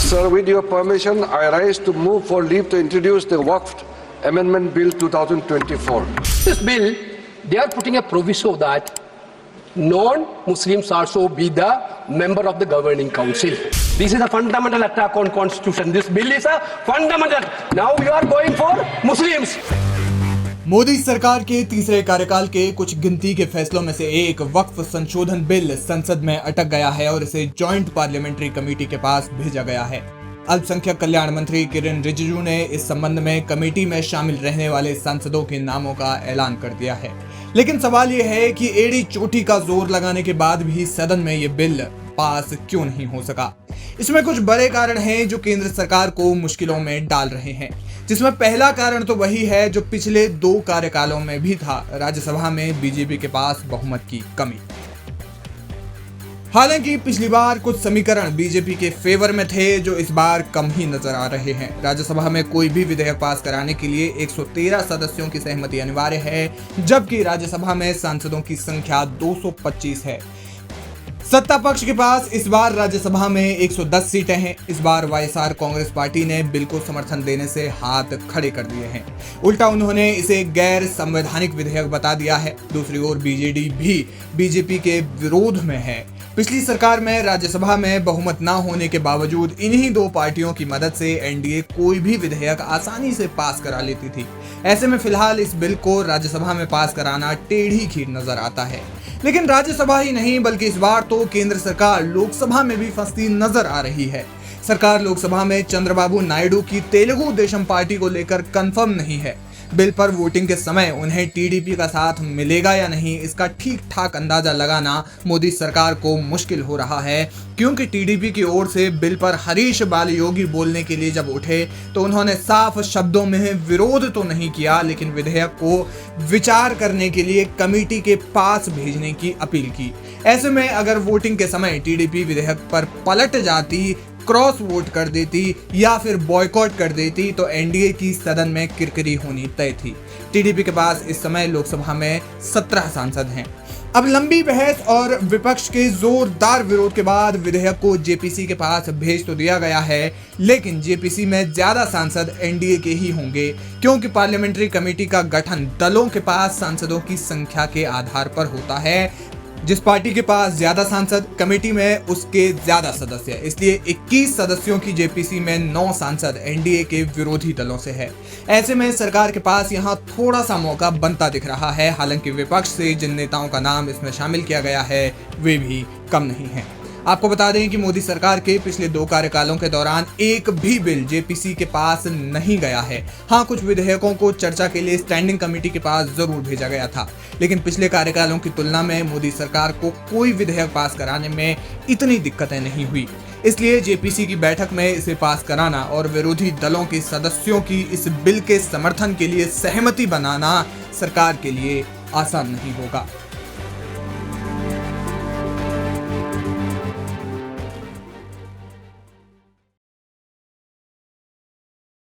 Sir, with your permission, I rise to move for leave to introduce the Waqf Amendment Bill 2024. This bill, they are putting a proviso that non-Muslims also be the member of the governing council. This is a fundamental attack on constitution. This bill is a fundamental. Now you are going for Muslims. Modi सरकार के तीसरे कार्यकाल के कुछ गिनती के फैसलों में से एक वक्फ संशोधन बिल संसद में अटक गया है और इसे जॉइंट पार्लियामेंट्री कमेटी के पास भेजा गया है। अल्पसंख्यक कल्याण मंत्री किरेन रिजिजू ने इस संबंध में कमेटी में शामिल रहने वाले सांसदों के नामों का ऐलान कर दिया है। लेकिन सवाल यह है कि एड़ी चोटी का जोर लगाने के बाद भी सदन में यह बिल पास क्यों नहीं हो सका। इसमें कुछ बड़े कारण हैं जो केंद्र सरकार को मुश्किलों में डाल रहे हैं, जिसमें पहला कारण तो वही है जो पिछले 2 कार्यकालों में भी था, राज्यसभा में बीजेपी के पास बहुमत की कमी। हालांकि पिछली बार कुछ समीकरण बीजेपी के फेवर में थे जो इस बार कम ही नजर आ रहे हैं। राज्यसभा में कोई भी विधेयक पास कराने के लिए 113 सदस्यों की सहमति अनिवार्य है, जबकि राज्यसभा में सांसदों की संख्या 225 है। सत्ता पक्ष के पास इस बार राज्यसभा में 110 सीटें हैं। इस बार वाईएसआर कांग्रेस पार्टी ने बिल को समर्थन देने से हाथ खड़े कर दिए हैं। उल्टा उन्होंने इसे गैर संवैधानिक विधेयक बता दिया है। दूसरी ओर बीजेडी भी बीजेपी के विरोध में है। पिछली सरकार में राज्यसभा में बहुमत न होने के बावजूद इन्हीं 2 पार्टियों की मदद से एनडीए कोई भी विधेयक आसानी से पास करा लेती थी। ऐसे में फिलहाल इस बिल को राज्यसभा में पास कराना टेढ़ी खीर नजर आता है। लेकिन राज्यसभा ही नहीं बल्कि इस बार तो केंद्र सरकार लोकसभा में भी फंसती नजर आ रही है। सरकार लोकसभा में चंद्रबाबू नायडू की तेलुगु देशम पार्टी को लेकर कंफर्म नहीं है। बिल पर वोटिंग के समय उन्हें टीडीपी का साथ मिलेगा या नहीं, इसका ठीक ठाक अंदाजा लगाना मोदी सरकार को मुश्किल हो रहा है, क्योंकि टीडीपी की ओर से बिल पर हरीश बालयोगी बोलने के लिए जब उठे तो उन्होंने साफ शब्दों में विरोध तो नहीं किया, लेकिन विधेयक को विचार करने के लिए कमेटी के पास भेजने की अपील की। ऐसे में अगर वोटिंग के समय टीडीपी विधेयक पर पलट जाती, क्रॉस वोट कर देती या फिर बॉयकॉट कर देती तो एनडीए की सदन में किरकिरी होनी तय थी। टीडीपी के पास इस समय लोकसभा में 17 सांसद हैं। अब लंबी बहस और विपक्ष के जोरदार विरोध के बाद विधेयक को जेपीसी के पास भेज तो दिया गया है, लेकिन जेपीसी में ज्यादा सांसद एनडीए के ही होंगे, क्योंकि पार्लियामेंट्री कमेटी का गठन दलों के पास सांसदों की संख्या के आधार पर होता है। जिस पार्टी के पास ज्यादा सांसद, कमेटी में उसके ज्यादा सदस्य, इसलिए 21 सदस्यों की जेपीसी में 9 सांसद एनडीए के विरोधी दलों से है। ऐसे में सरकार के पास यहां थोड़ा सा मौका बनता दिख रहा है। हालांकि विपक्ष से जिन नेताओं का नाम इसमें शामिल किया गया है वे भी कम नहीं है। आपको बता दें कि मोदी सरकार के पिछले 2 कार्यकालों के दौरान एक भी बिल जेपीसी के पास नहीं गया है। हाँ, कुछ विधेयकों को चर्चा के लिए स्टैंडिंग कमेटी के पास जरूर भेजा गया था, लेकिन पिछले कार्यकालों की तुलना में मोदी सरकार को कोई विधेयक पास कराने में इतनी दिक्कतें नहीं हुई। इसलिए जेपीसी की बैठक में इसे पास कराना और विरोधी दलों के सदस्यों की इस बिल के समर्थन के लिए सहमति बनाना सरकार के लिए आसान नहीं होगा।